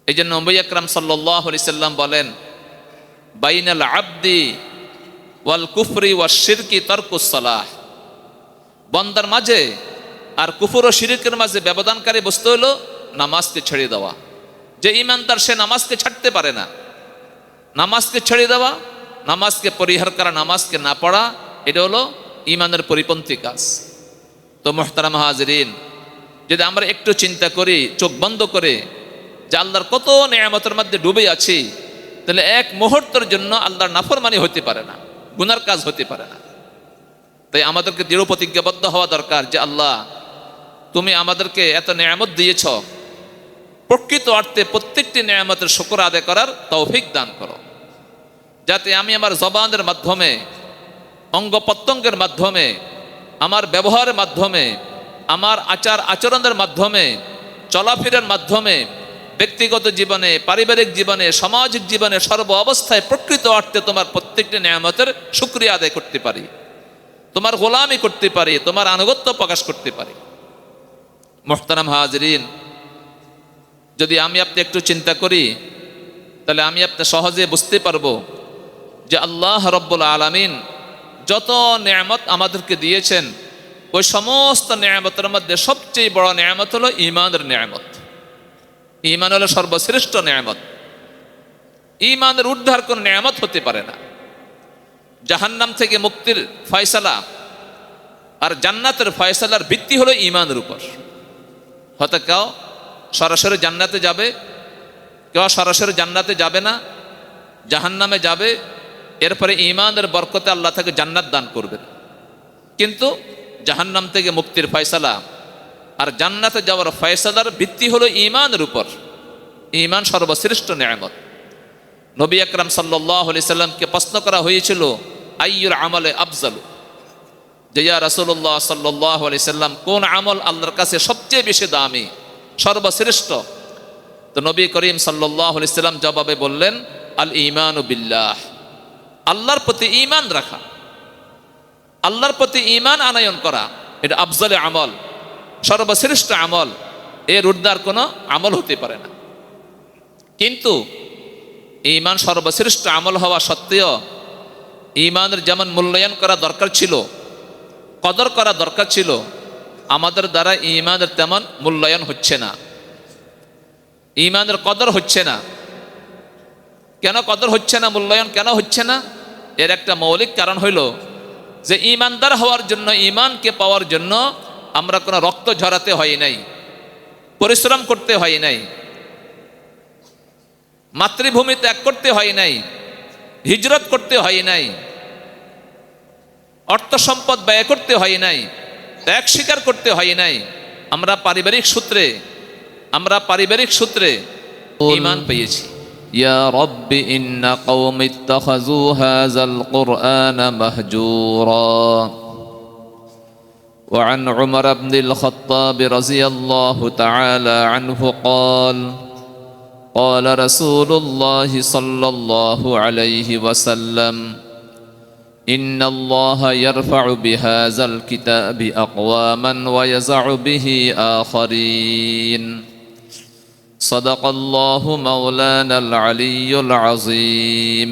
এই জন্য নবী আকরাম সাল্লাল্লাহু আলাইহি সাল্লাম বলেন, বাইনাল আবদি ওয়াল কুফরি ওয়াশ শিরকি তারকুস সালাহ। বান্দার মাঝে আর কুফর ও শিরকের মাঝে ব্যবধানকারী বস্তু হলো নামাজকে ছেড়ে দেওয়া। যে ঈমানদার সে নামাজকে ছাড়তে পারে না। নামাজকে ছেড়ে দেওয়া, নামাজকে পরিহার করা, নামাজকে না পড়া, এটা হলো ঈমানের পরিপন্থী কাজ। তো মুহতারাম হাজিরিন, যদি আমরা একটু চিন্তা করি চোখ বন্ধ করে যে আল্লাহর কত নেয়ামতের মধ্যে ডুবে আছি, তাহলে এক মুহূর্তের জন্য আল্লাহর নাফরমানি হতে পারে না, গুনার কাজ হতে পারে না। তাই আমাদেরকে দৃঢ় প্রতিজ্ঞাবদ্ধ হওয়া দরকার যে আল্লাহ, তুমি আমাদেরকে এত নেয়ামত দিয়েছ, প্রকৃত অর্থে প্রত্যেকটি নেয়ামতের শুকর আদায় করার তৌফিক দান করো, যাতে আমি আমার জবানের মাধ্যমে, অঙ্গ প্রত্যঙ্গের মাধ্যমে, আমার ব্যবহারের মাধ্যমে, আমার আচার আচরণের মাধ্যমে, চলাফেরার মাধ্যমে, ব্যক্তিগত জীবনে, পারিবারিক জীবনে, সামাজিক জীবনে, সর্ব অবস্থায় প্রকৃত অর্থে তোমার প্রত্যেকটি নেয়ামতের শুকরিয়া আদায় করতে পারি, তোমার গোলামি করতে পারি, তোমার আনুগত্য প্রকাশ করতে পারি। মুহতারাম হাজিরিন, যদি আমি আপনি একটু চিন্তা করি, তাহলে আমি আপনি সহজে বুঝতে পারবো যে আল্লাহ রব্বুল আলামিন যত নেয়ামত আমাদেরকে দিয়েছেন, ওই সমস্ত নেয়ামতের মধ্যে সবচেয়ে বড় নেয়ামত হলো ঈমানের নেয়ামত। ঈমান হলো সর্বশ্রেষ্ঠ নেয়ামত। ঈমানের উদ্ধার কোন নেয়ামত হতে পারে না। জাহান্নাম থেকে মুক্তির ফয়সালা আর জান্নাতের ফয়সালার ভিত্তি হলো ঈমানের উপর। হয়তো কেউ সরাসরি জান্নাতে যাবে, কেউ সরাসরি জান্নাতে যাবে না, জাহান্নামে যাবে, এরপরে ঈমানের বরকতে আল্লাহ তাকে জান্নাত দান করবেন। কিন্তু জাহান্নাম থেকে মুক্তির ফয়সালা আর জান্নাতে যাওয়ার ফয়সালার ভিত্তি হলো ঈমানের উপর। ঈমান সর্বশ্রেষ্ঠ নেয়ামত। নবী আকরাম সাল্লাল্লাহু আলাইহি সাল্লামকে প্রশ্ন করা হয়েছিল, আইয়ুল আমালে আফজালু, যে ইয়া রাসূলুল্লাহ সাল্লাল্লাহু আলাইহি সাল্লাম, কোন আমল আল্লাহর কাছে সবচেয়ে বেশি দামি, সর্বশ্রেষ্ঠ? তো নবী করিম সাল্লাল্লাহু আলাইহি সাল্লাম জবাবে বললেন, আল ঈমানু বিল্লাহ, আল্লাহর প্রতি ঈমান রাখা, আল্লাহর প্রতি ঈমান আনয়ন করা, এটা আফজালে আমল, সর্বশ্রেষ্ঠ আমল। এর ঊর্ধ্বে কোনো আমল হতে পারে না। কিন্তু ঈমান সর্বশ্রেষ্ঠ আমল হওয়া সত্ত্বেও ঈমানের যেমন মূল্যায়ন করা দরকার ছিল, কদর করা দরকার ছিল, আমাদের দ্বারা ঈমানের তেমন মূল্যায়ন হচ্ছে না, ঈমানের কদর হচ্ছে না। কেন কদর হচ্ছে না, মূল্যায়ন কেন হচ্ছে না? এর একটা মৌলিক কারণ হইল যে ঈমানদার হওয়ার জন্য, ঈমানকে পাওয়ার জন্য আমরা কোনো রক্ত ঝরাতে হয় নাই, পরিশ্রম করতে হয় নাই, মাতৃভূমি ত্যাগ করতে হয় নাই, হিজরত করতে হয় নাই, অর্থ সম্পদ ব্যয় করতে হয় নাই, ত্যাগ স্বীকার করতে হয় নাই। আমরা পারিবারিক সূত্রে ঈমান পেয়েছি। ইয়া রাব্বি ইন্না কওমি ইত্তাখাযু হাযাল কুরআনা মাহজুরা। وعن عمر بن الخطاب رضي الله تعالى عنه قال قال رسول الله صلى الله عليه وسلم إن الله يرفع بهذا الكتاب أقواما ويزع به آخرين صدق الله مولانا العلي العظيم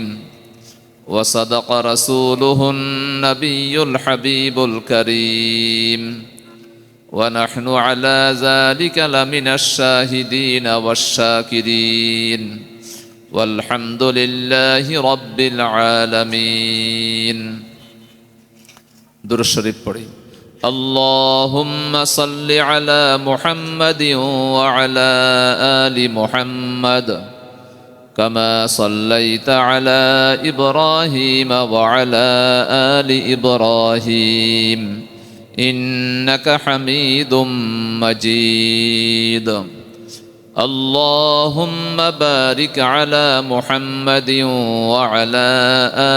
وصدق رسوله النبي الحبيب الكريم ونحن على ذلك لمن الشاهدين والشاكرين والحمد لله رب العالمين. درود شريف পড়ি। اللهم صل على محمد وعلى آل محمد كما صليت على إبراهيم وعلى آل إبراهيم إنك حميد مجيد. اللهم بارك على محمد وعلى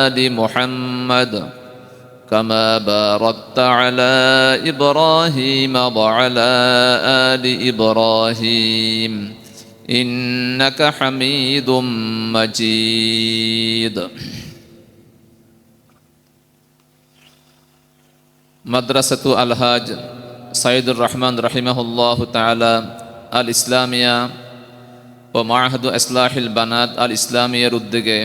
آل محمد كما باركت على إبراهيم وعلى آل إبراهيم إنك حميد مجيد. মাদ্রাসাতু আলহাজ সাইদুর রহমান রাহিমাহুল্লাহ তাআলা আল ইসলামিয়া ও মাহাদু ইসলাহিল বানাত আল ইসলামিয়ার উদ্যোগে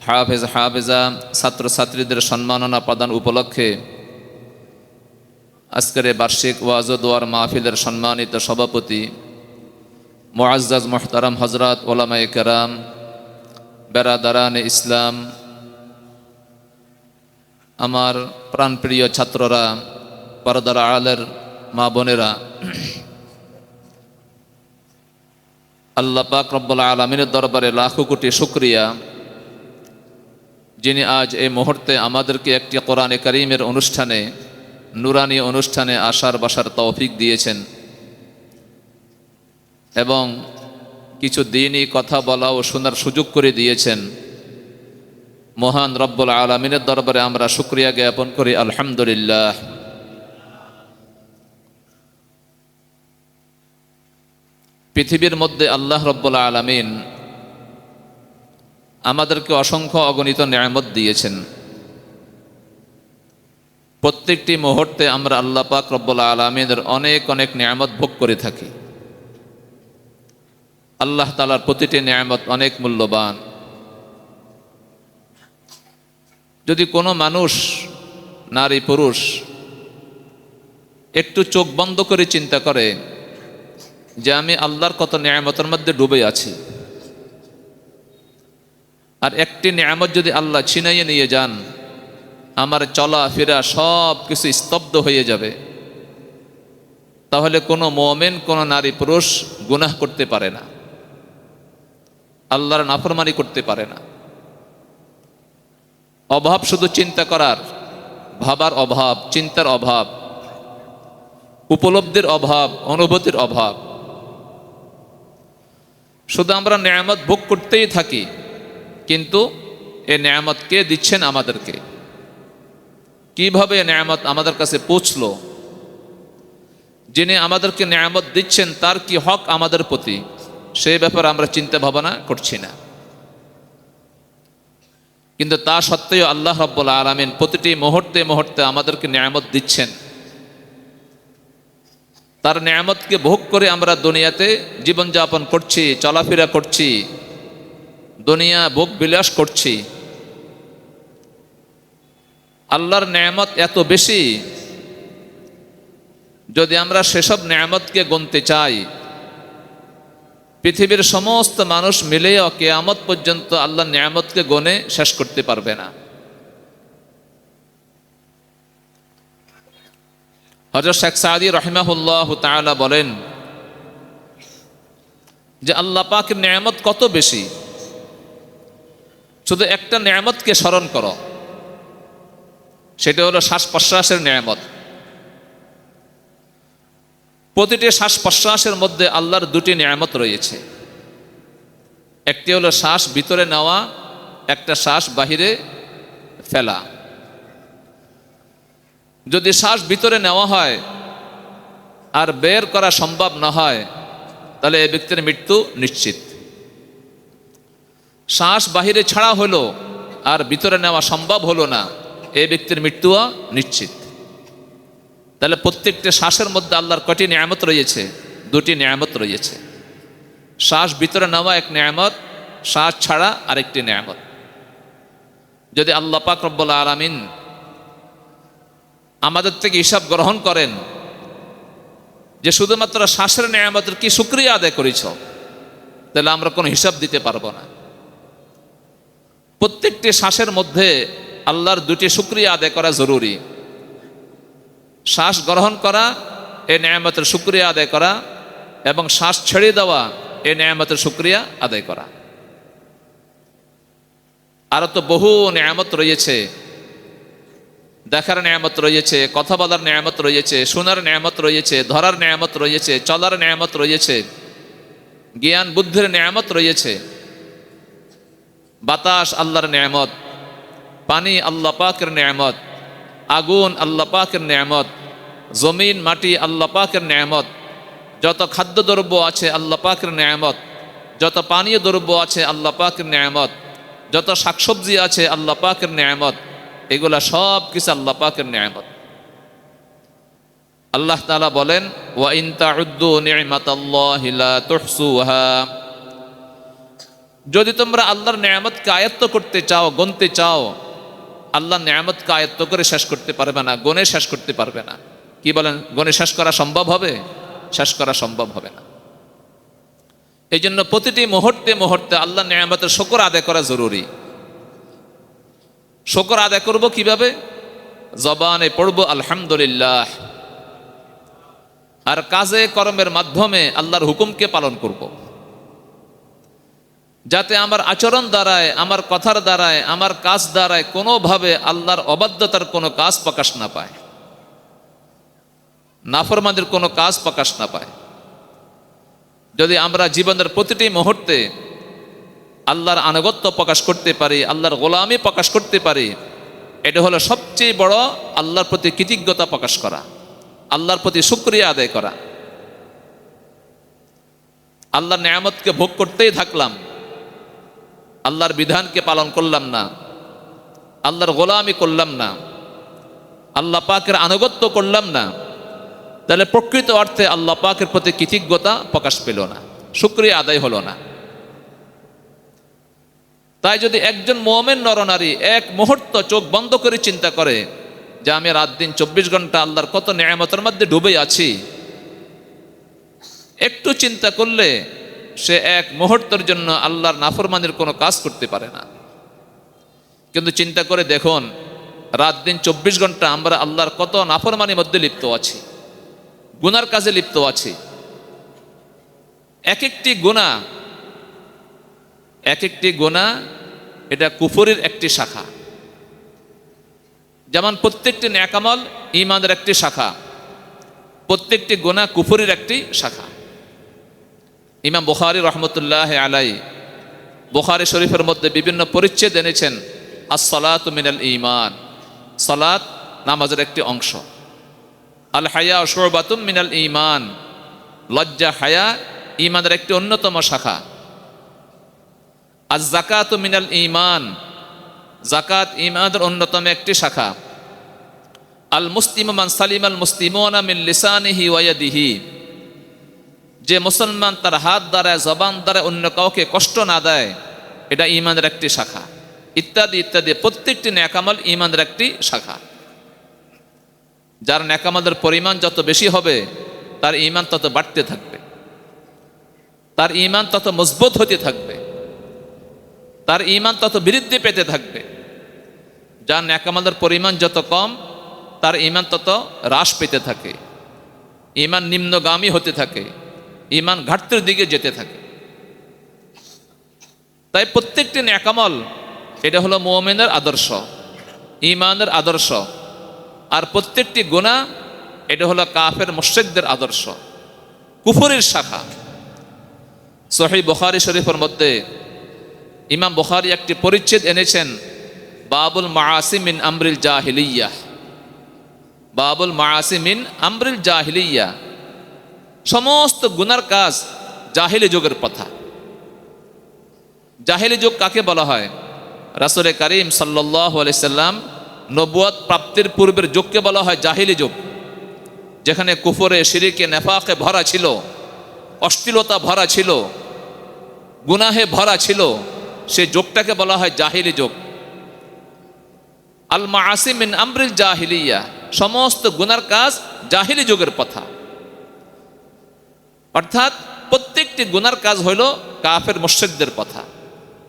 হাফেজা ছাত্রছাত্রীদের সম্মাননা প্রদান উপলক্ষে আজকের বার্ষিক ওয়াজ ও দোয়ার মাহফিলের সম্মানিত সভাপতি মুআজ্জাজ মুহতারাম হযরত উলামায়ে কেরাম, বেরাদারানে ইসলাম, আমার প্রাণপ্রিয় ছাত্ররা, পর্দার আড়ালের মা বোনেরা, আল্লাহ পাক রব্বুল আলামিনের দরবারে লাখো কোটি শুকরিয়া, যিনি আজ এই মুহূর্তে আমাদেরকে একটি কোরআনে কারীমের অনুষ্ঠানে, নুরানি অনুষ্ঠানে আসার বসার তৌফিক দিয়েছেন এবং কিছু দ্বীনি কথা বলা ও শোনার সুযোগ করে দিয়েছেন। মহান রব্বুল আলামিনের দরবারে আমরা শুকরিয়া জ্ঞাপন করি, আলহামদুলিল্লাহ। পৃথিবীর মধ্যে আল্লাহ রব্বুল আলামিন আমাদেরকে অসংখ্য অগণিত নিয়ামত দিয়েছেন। প্রত্যেকটি মুহূর্তে আমরা আল্লাহ পাক রব্বুল আলামিনের অনেক অনেক নিয়ামত ভোগ করে থাকি। আল্লাহ তাআলার প্রতিটি নিয়ামত অনেক মূল্যবান। যদি কোনো মানুষ, নারী পুরুষ, একটু চোখ বন্ধ করে চিন্তা করে যে আমি আল্লাহর কত নিয়ামতের মধ্যে ডুবে আছি, আর একটি নিয়ামত যদি আল্লাহ ছিনাইয়ে নিয়ে যান, আমার চলা ফেরা সব কিছু স্তব্ধ হয়ে যাবে, তাহলে কোনো মুমিন, কোনো নারী পুরুষ গুনাহ করতে পারে না, আল্লাহর নাফরমানি করতে পারে না। অভাব শুধু চিন্তা করার, ভাবার অভাব, চিন্তার অভাব, উপলব্ধির অভাব, অনুভূতির অভাব। শুধু আমরা নিয়ামত ভোগ করতেই থাকি, কিন্তু এ নিয়ামত কে দিচ্ছেন আমাদেরকে, কিভাবে এ নিয়ামত আমাদের কাছে পৌঁছলো, যিনি আমাদেরকে নিয়ামত দিচ্ছেন তার কি হক আমাদের প্রতি, সেই ব্যাপারে আমরা চিন্তা ভাবনা করছি না। কিন্তু তা সত্ত্বেও আল্লাহ রাব্বুল আলামিন প্রতিটি মুহূর্তে মুহূর্তে আমাদেরকে নিয়ামত দিচ্ছেন। তার নিয়ামতকে ভোগ করে আমরা দুনিয়াতে জীবনযাপন করছি, চলাফেরা করছি, দুনিয়া ভোগ বিলাস করছি। আল্লাহর নিয়ামত এত বেশি, যদি আমরা সেসব নিয়ামতকে গুনতে চাই, পৃথিবীর সমস্ত মানুষ মিলেও কিয়ামত পর্যন্ত আল্লাহর নিয়ামতকে গুনে শেষ করতে পারবে না। হযরত শেখ সাঈদী রাহিমাহুল্লাহু তাআলা বলেন যে আল্লাহ পাকের নিয়ামত কত বেশি, শুধু একটা নিয়ামতকে স্মরণ করো, সেটা হলো শ্বাস প্রশ্বাসের নিয়ামত। প্রতিটি শ্বাস প্রশ্বাসের মধ্যে আল্লাহর দুটি নিয়ামত রয়েছে। একটি হলো শ্বাস ভিতরে নেওয়া, একটা শ্বাস বাহিরে ফেলা। যদি শ্বাস ভিতরে নেওয়া হয় আর বের করা সম্ভব না হয়, তাহলে এই ব্যক্তির মৃত্যু নিশ্চিত। শ্বাস বাহিরে ছাড়া হলো আর ভিতরে নেওয়া সম্ভব হলো না, এই ব্যক্তির মৃত্যুও নিশ্চিত। তাহলে প্রত্যেকটা শ্বাসের মধ্যে আল্লাহর কয়টি নিয়ামত রয়েছে? দুটি নিয়ামত রয়েছে। শ্বাস ভিতরে নেওয়া এক নিয়ামত, শ্বাস ছাড়া আরেকটি নিয়ামত। যদি আল্লাহ পাক রব্বুল আলামিন আমাদের থেকে হিসাব গ্রহণ করেন যে শুধুমাত্র শ্বাসের নিয়ামতের কি শুকরিয়া আদায় করেছ, তাহলে আমরা কোনো হিসাব দিতে পারবো না। প্রত্যেকটি শ্বাসের মধ্যে আল্লাহর দুটি শুকরিয়া আদায় করা জরুরি। শ্বাস গ্রহণ করা, এই নিয়ামতের শুকরিয়া আদায় করা, এবং শ্বাস ছেড়ে দেওয়া, এই নিয়ামতের শুকরিয়া আদায় করা। আরো তো বহু নিয়ামত রয়েছে। দেখার নিয়ামত রয়েছে, কথা বলার নিয়ামত রয়েছে, শোনার নিয়ামত রয়েছে, ধরার নিয়ামত রয়েছে, চলার নিয়ামত রয়েছে, জ্ঞান বুদ্ধির নিয়ামত রয়েছে। বাতাস আল্লাহর নিয়ামত, পানি আল্লাহ পাকের নিয়ামত, আগুন আল্লাহ পাকের নিয়ামত, জমিন মাটি আল্লাহ পাকের নিয়ামত, যত খাদ্যদ্রব্য আছে আল্লাহ পাকের নিয়ামত, যত পানীয় দ্রব্য আছে আল্লাহ পাকের নিয়ামত, যত শাকসবজি আছে আল্লাহ পাকের নিয়ামত, এগুলা সব কিছু আল্লাহ পাকের নিয়ামত। আল্লাহ তাআলা বলেন, ওয়া ইন তাউদ্দু নি'মাতাল্লাহি লা তুহসুহা, যদি তোমরা আল্লাহর নেয়ামতকে আয়ত্ত করতে চাও, গণতে চাও, আল্লাহর নেয়ামতকে আয়ত্ত করে শেষ করতে পারবে না, গণে শেষ করতে পারবে না। কি বলেন, গণে শেষ করা সম্ভব হবে? শেষ করা সম্ভব হবে না। এই জন্য প্রতিটি মুহূর্তে মুহূর্তে আল্লাহর নেয়ামতের শুকর আদায় করা জরুরি। শুকর আদায় করব কিভাবে? জবানে পড়ব আলহামদুলিল্লাহ, আর কাজে কর্মের মাধ্যমে আল্লাহর হুকুমকে পালন করব, যাতে আমার আচরণ দ্বারায়, আমার কথার দ্বারায়, আমার কাজ দ্বারায় কোনোভাবে আল্লাহর অবাধ্যতার কোনো কাজ প্রকাশ না পায়, নাফরমানের কোনো কাজ প্রকাশ না পায়। যদি আমরা জীবনের প্রতিটি মুহূর্তে আল্লাহর আনুগত্য প্রকাশ করতে পারি, আল্লাহর গোলামি প্রকাশ করতে পারি, এটা হলো সবচেয়ে বড় আল্লাহর প্রতি কৃতজ্ঞতা প্রকাশ করা, আল্লাহর প্রতি শুকরিয়া আদায় করা। আল্লাহর নেয়ামতকে ভোগ করতেই থাকলাম, আল্লাহর বিধানকে পালন করলাম না, আল্লাহর গোলামি করলাম না, আল্লাহ পাকের আনুগত্য করলাম না, তাহলে প্রকৃত অর্থে আল্লাহ পাকের প্রতি কৃতজ্ঞতা প্রকাশ পেল না, শুকরিয়া আদায় হলো না। তাই যদি একজন মুমিন নরনারী এক মুহূর্ত চোখ বন্ধ করে চিন্তা করে যে আমি রাত দিন 24 ঘন্টা আল্লাহর কত নেয়ামতের মধ্যে ডুবে আছি, একটু চিন্তা করলে সে এক মুহূর্তের জন্য আল্লাহর নাফরমানির কোনো কাজ করতে পারে না। কিন্তু চিন্তা করে দেখুন, রাত দিন 24 ঘন্টা আমরা আল্লাহর কত নাফরমানির মধ্যে লিপ্ত আছি, গুনার কাজে লিপ্ত আছি। এক একটি গুনাহ এটা কুফরের একটি শাখা। যেমন প্রত্যেকটি নেক আমল ঈমানের একটি শাখা, প্রত্যেকটি গুনাহ কুফরের একটি শাখা। ইমাম বুখারী রহমতুল্লাহ আলাইহি বুখারী শরীফের মধ্যে বিভিন্ন পরিচ্ছেদ এনেছেন। আস-সালাতু মিনাল ঈমান, সালাত নামাজের একটি অংশ। আল হায়া শুবাতুম মিনাল ঈমান, লজ্জা হায়া ঈমানের একটি অন্যতম শাখা। আজ-যাকাতু মিনাল ঈমান, যাকাত ঈমানের অন্যতম একটি শাখা। আল মুসলিমু মান সালিমাল মুসলিমুনা মিন লিসানিহি ওয়া ইয়াদিহি, যে মুসলমান তার হাত দ্বারা, জবান দ্বারা অন্য কাউকে কষ্ট না দেয়, এটা ঈমানের একটি শাখা। ইত্যাদি ইত্যাদি, প্রত্যেকটি নেক আমল ঈমানের একটি শাখা। যার নেক আমলের পরিমাণ যত বেশি হবে তার ঈমান তত বাড়তে থাকবে, তার ঈমান তত মজবুত হতে থাকবে, তার ঈমান তত বৃদ্ধি পেতে থাকবে। যার নেক আমলের পরিমাণ যত কম তার ঈমান তত হ্রাস পেতে থাকে, ঈমান নিম্নগামী হতে থাকে, ঈমান ঘাটতির দিকে যেতে থাকে। তাই প্রত্যেকটি নেক আমল এটা হলো মুমিনের আদর্শ, ঈমানের আদর্শ। আর প্রত্যেকটি গুনাহ এটা হলো কাফের মুশরিকদের আদর্শ, কুফরের শাখা। সহিহ বুখারী শরীফের মধ্যে ইমাম বুখারী একটি পরিচ্ছেদ এনেছেন, বাবুল মাআসি মিন আমরিল জাহিলিয়াহ, বাবুল মাআসি মিন আমরিল জাহিলিয়াহ, সমস্ত গুনার কাজ জাহিলি যুগের কথা। জাহিলি যুগ কাকে বলা হয়? রাসূল করিম সাল্লাল্লাহু আলাইহি সাল্লাম নবুয়ত প্রাপ্তির পূর্বের যুগকে বলা হয় জাহিলি যুগ, যেখানে কুফরে, শিরকে, নেফাকে ভরা ছিল, অশ্লীলতা ভরা ছিল, গুনাহে ভরা ছিল, সেই যুগটাকে বলা হয় জাহিলি যুগ। আল মাআসি মিন আমরিল জাহিলিয়া, সমস্ত গুনার কাজ জাহিলি যুগের কথা। অর্থাৎ প্রত্যেকটি গুনার কাজ হইল কাফের মুশরিকদের কথা।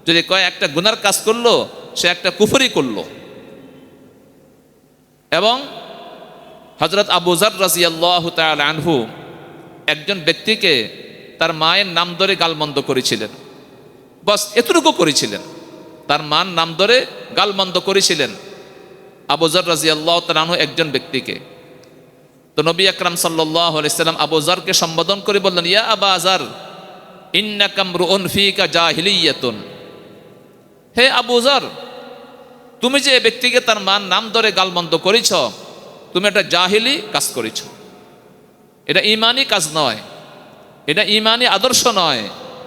যদি কয় একটা গুনার কাজ করলো, সে একটা কুফরি করলো। এবং হযরত আবু যর রাদিয়াল্লাহু তাআলা আনহু একজন ব্যক্তিকে তার মায়ের নাম ধরে গালমন্দ করেছিলেন, বাস এতটুকু করেছিলেন, তার মার নাম ধরে গালমন্দ করেছিলেন আবু যর রাদিয়াল্লাহু তাআলা আনহু একজন ব্যক্তিকে। তো নবী আকরাম সাল্লাল্লাহু আলাইহি সাল্লাম আবু যরকে সম্বোধন করে বললেন, ইয়া আবা যর ইন্নাকা আমরুন ফীকা জাহিলিয়াতুন, হে আবু যর, তুমি যে ব্যক্তিকে তার মার নাম ধরে গালমন্দ করেছ, তুমি একটা জাহিলি কাজ করেছ। এটা ঈমানি কাজ নয়, এটা ঈমানি আদর্শ নয়,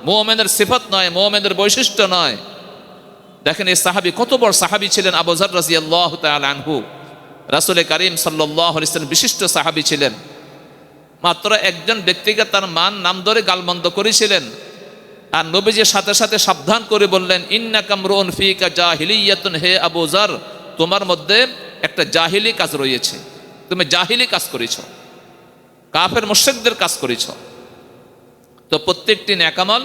মুমিনের সিফাত নয়, মুমিনের বৈশিষ্ট্য নয়। দেখেন এই সাহাবী কত বড় সাহাবী ছিলেন, আবু যর রাদিয়াল্লাহু তাআলা আনহু। রাসূল করিম সাল্লাল্লাহু আলাইহি ওয়াসাল্লাম বিশিষ্ট সাহাবী ছিলেন। মাত্র একজন ব্যক্তিকে তার মান নাম ধরে গালমন্দ করেছিলেন, আর নবীজির সাথে সাথে সাবধান করে বললেন, ইন্নাকা মরউন ফিকা জাহিলিয়াতুন, হে আবু যার, তোমার মধ্যে একটা জাহিলি কাজ রয়েছে, তুমি জাহিলি কাজ করেছ, কাফের মুশরিকদের কাজ করেছ। তো প্রত্যেকটি নেক আমল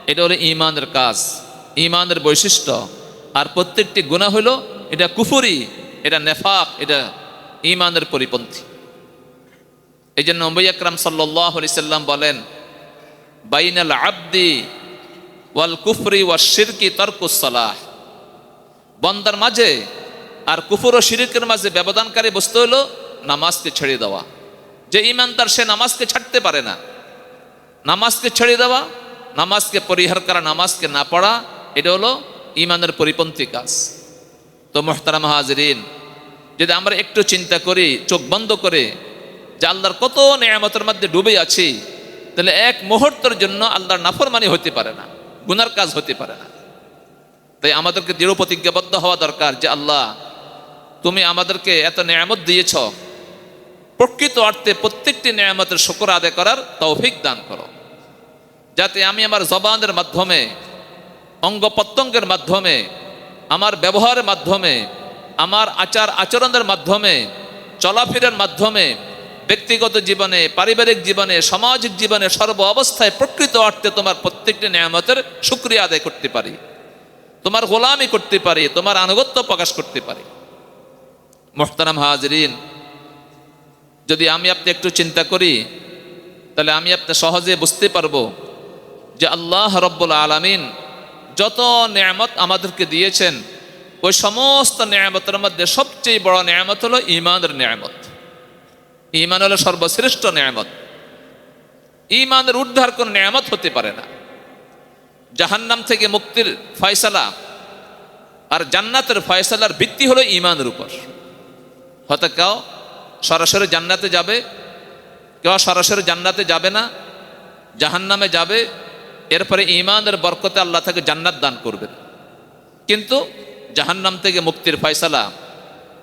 এটা হলো ঈমানের কাজ, ঈমানের বৈশিষ্ট্য। আর প্রত্যেকটি গুনাহ হলো এটা কুফরি, এটা নেফাক, এটা ঈমানের পরিপন্থী। এই জন্য নবী আকরাম সাল্লাল্লাহু আলাইহি সাল্লাম বলেন, বাইনাল আবদি ওয়াল কুফরি ওয়াশ শিরকি তারকুস সালাহ, বান্দার মাঝে আর কুফর ও শিরকের মাঝে ব্যবধানকারী বস্তু হলো নামাজকে ছেড়ে দেওয়া। যে ঈমানদার সে নামাজকে ছাড়তে পারে না, নামাজকে ছেড়ে দেওয়া, নামাজকে পরিহার করা, নামাজকে না পড়া, এটা হলো ঈমানের পরিপন্থী কাজ। তো মুহতারাম হাজিরিন, যদি আমরা একটু চিন্তা করি চোখ বন্ধ করে যে আল্লাহর কত নেয়ামতের মধ্যে ডুবে আছি, তাহলে এক মুহূর্তের জন্য আল্লাহর নাফরমানি হতে পারে না, গুনার কাজ হতে পারে না। তাই আমাদেরকে দৃঢ় প্রতিজ্ঞাবদ্ধ হওয়া দরকার যে আল্লাহ তুমি আমাদেরকে এত নেয়ামত দিয়েছ, প্রকৃত অর্থে প্রত্যেকটি নেয়ামতের শুকর আদায় করার তৌফিক দান করো, যাতে আমি আমার জবানের মাধ্যমে, অঙ্গ প্রত্যঙ্গের মাধ্যমে, আমার ব্যবহারের মাধ্যমে, আমার আচার আচরণের মাধ্যমে, চলাফেরার মাধ্যমে, ব্যক্তিগত জীবনে, পারিবারিক জীবনে, সামাজিক জীবনে, সর্ব অবস্থায় প্রকৃত অর্থে তোমার প্রত্যেকটি নেয়ামতের শুকরিয়া আদায় করতে পারি, তোমার গোলামি করতে পারি, তোমার আনুগত্য প্রকাশ করতে পারি। মুহতারাম হাজিরিন, যদি আমি আপনি একটু চিন্তা করি, তাহলে আমি আপনি সহজে বুঝতে পারবো যে আল্লাহ রব্বুল আলামিন যত নেয়ামত আমাদেরকে দিয়েছেন, ওই সমস্ত নেয়ামতের মধ্যে সবচেয়ে বড় নেয়ামত হলো ঈমানের নেয়ামত। ঈমান হলো সর্বশ্রেষ্ঠ নেয়ামত। ঈমানের উদ্ধার কোন নেয়ামত হতে পারে না। জাহান্নাম থেকে মুক্তির ফয়সালা আর জান্নাতের ফয়সালার ভিত্তি হলো ঈমানের উপর। হয়তো কেউ সরাসরি জান্নাতে যাবে, কেউ সরাসরি জান্নাতে যাবে না, জাহান্নামে যাবে, এরপরে ঈমানের বরকতে আল্লাহ তাকে জান্নাত দান করবেন। কিন্তু জাহান্নাম থেকে মুক্তির ফয়সালা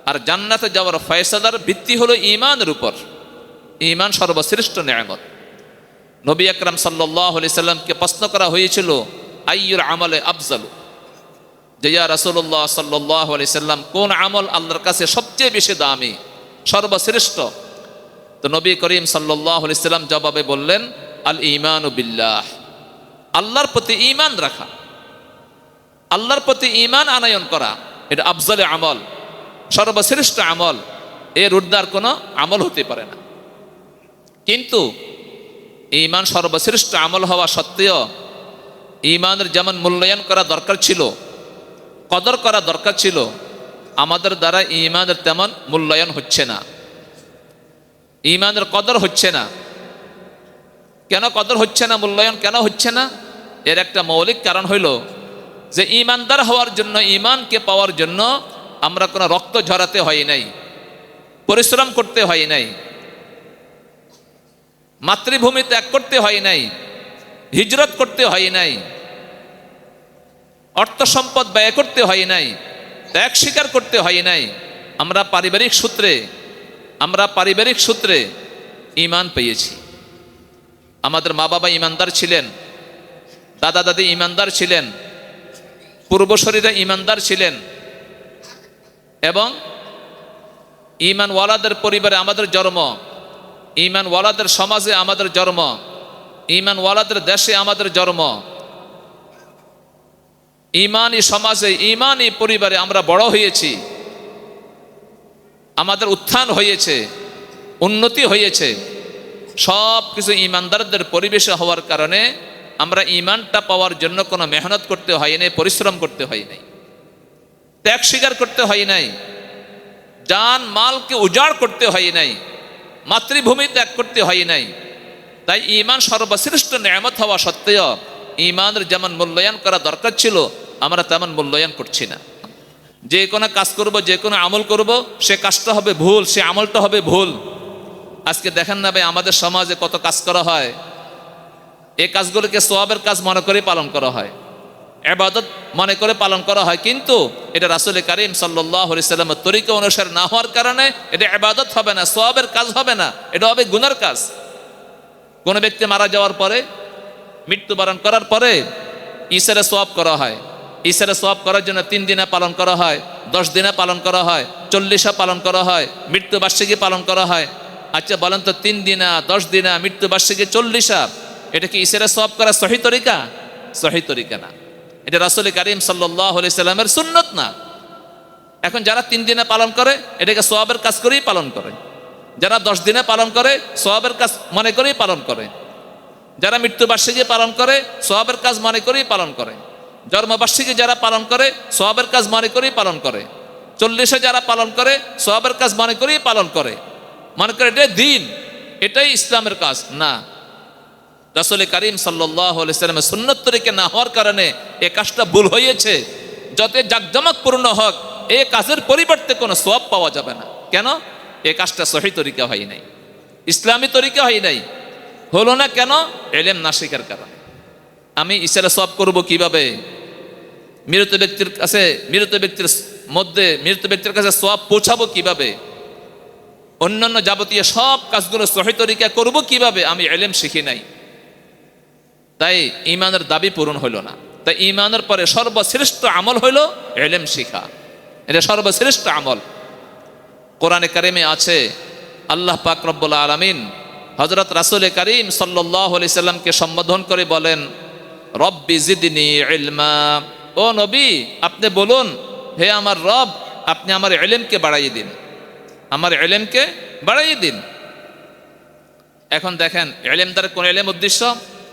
আর জান্নাতে যাওয়ার ফয়সালার ভিত্তি হলো ঈমানের উপর। ঈমান সর্বশ্রেষ্ঠ নেয়ামত। নবী আকরাম সাল্লাল্লাহু আলাইহি সাল্লামকে প্রশ্ন করা হয়েছিল, আইয়ুল আমালে আফজালু, যে ইয়া রাসূলুল্লাহ সাল্লাল্লাহু আলাইহি সাল্লাম, কোন আমল আল্লাহর কাছে সবচেয়ে বেশি দামি, সর্বশ্রেষ্ঠ? তো নবী করিম সাল্লাল্লাহু আলাইহি সাল্লাম জবাবে বললেন, আল ঈমানু বিল্লাহ, আল্লাহর প্রতি ঈমান রাখা, আল্লাহর প্রতি ঈমান আনয়ন করা, এটা আফজালে আমল, সর্বশ্রেষ্ঠ আমল। এর ঊর্ধ্বে কোনো আমল হতে পারে না। কিন্তু ঈমান সর্বশ্রেষ্ঠ আমল হওয়া সত্ত্বেও ঈমানের যেমন মূল্যায়ন করা দরকার ছিল, কদর করা দরকার ছিল, আমাদের দ্বারা ঈমানের তেমন মূল্যায়ন হচ্ছে না, ঈমানের কদর হচ্ছে না। কেন কদর হচ্ছে না, মূল্যায়ন কেন হচ্ছে না? এর একটা মৌলিক কারণ হইল যে ঈমানদার হওয়ার জন্য, ঈমানকে পাওয়ার জন্য আমরা কোনো রক্ত ঝরাতে হয় নাই, পরিশ্রম করতে হয় নাই, মাতৃভূমি ত্যাগ করতে হয় নাই, হিজরত করতে হয় নাই, অর্থ সম্পদ ব্যয় করতে হয় নাই, ত্যাগ স্বীকার করতে হয় নাই। আমরা পারিবারিক সূত্রে ঈমান পেয়েছি। আমাদের মা বাবা ঈমানদার ছিলেন, দাদা দাদি ঈমানদার ছিলেন, পূর্বশরীরা ঈমানদার ছিলেন, এবং ঈমানওয়ালাদের পরিবারে আমাদের জন্ম, ঈমানওয়ালাদের সমাজে আমাদের জন্ম, ঈমানওয়ালাদের দেশে আমাদের জন্ম, ঈমানি সমাজে, ঈমানি পরিবারে আমরা বড় হয়েছি, আমাদের উত্থান হয়েছে, উন্নতি হয়েছে। সব কিছু ঈমানদারদের পরিবেশে হওয়ার কারণে আমরা ঈমানটা পাওয়ার জন্য কোনো মেহনত করতে হয় নাই, পরিশ্রম করতে হয় নাই, ত্যাগ স্বীকার করতে হয় নাই, জান মালকে উজাড় করতে হয় নাই, মাতৃভূমি ত্যাগ করতে হয় নাই। তাই ঈমান সর্বশ্রেষ্ঠ নেয়ামত হওয়া সত্ত্বেও ঈমানের যেমন মূল্যায়ন করা দরকার ছিল, আমরা তেমন মূল্যায়ন করছি না। যে কোনো কাজ করব, যে কোনো আমল করব, সে কাজটা হবে ভুল, সে আমলটা হবে ভুল। আজকে দেখেন না ভাই, আমাদের সমাজে কত কাজ করা হয়, এই কাজগুলোকে সওয়াবের কাজ মনে করে পালন করা হয়, ইবাদত মনে করে পালন করা হয়, কিন্তু এটা রাসূল কারীম সাল্লাল্লাহু আলাইহি সাল্লামের তরিকা অনুসারে না হওয়ার কারণে এটা ইবাদত হবে না, সওয়াবের কাজ হবে না, এটা হবে গুনার কাজ। কোন ব্যক্তি মারা যাওয়ার পরে, মৃত্যুবরণ করার পরে ঈসারে সোয়াব করা হয়। ঈসারে সোয়াব করার জন্য 3 দিনে পালন করা হয়, 10 দিনে পালন করা হয়, 40 পালন করা হয়, মৃত্যুবার্ষিকী পালন করা হয়। আচ্ছা বলেন তো 3 দিনা, 10 দিনা, মৃত্যুবার্ষিকী, 40, এটা কি ঈসারে সোয়াব করা সহি তরিকা? সহি তরিকা না। এটা রাসূল করিম সাল্লাল্লাহু আলাইহি সাল্লামের সুন্নত না। এখন যারা 3 দিনে পালন করে এটাকে সোয়াবের কাজ করেই পালন করে, যারা 10 দিনে পালন করে সোয়াবের কাজ মনে করেই পালন করে, যারা মৃত্যুবার্ষিকী পালন করে সোয়াবের কাজ মনে করেই পালন করে, জন্মবার্ষিকী যারা পালন করে সোয়াবের কাজ মনে করেই পালন করে, 40 যারা পালন করে সোয়াবের কাজ মনে করেই পালন করে, মনে করে এটাই দিন, এটাই ইসলামের কাজ না। রাসূল করিম সাল্লাল্লাহু আলাইহি সাল্লামের সুন্নত তরিকা না হওয়ার কারণে এই কাজটা ভুল হয়েছে। যত জাকজমকপূর্ণ হোক, এই কাজের পরিবর্তে কোনো সওয়াব পাওয়া যাবে না। কেন? এই কাজটা সহি তরিকা হয় নাই, ইসলামী তরিকা হয় নাই। হলো না কেন? ইলম না শেখার কারণে। আমি ঈসারে সওয়াব করব কিভাবে? মৃত ব্যক্তির কাছে, মৃত ব্যক্তির কাছে সওয়াব পৌঁছাবো কিভাবে? অন্যান্য যাবতীয় সব কাজগুলো সহি তরিকা করব কিভাবে? আমি ইলম শিখি নাই। তাই ঈমানের দাবি পূরণ হইল না। তাই ঈমানের পরে সর্বশ্রেষ্ঠ আমল হইল ইলম শিখা। এটা সর্বশ্রেষ্ঠ আমল। কোরআনে কারিমে আছে, আল্লাহ পাক রব্বুল আলামিন হযরত রাসূল করিম সাল্লাল্লাহু আলাইহি সাল্লামকে সম্বোধন করে বলেন, রব্বি জিদনি ইলমা। ও নবী, আপনি বলুন, হে আমার রব, আপনি আমার ইলমকে বাড়াইয়ে দিন, আমার ইলমকে বাড়াইয়ে দিন। এখন দেখেন, ইলম দ্বারা কোন ইলম উদ্দেশ্য?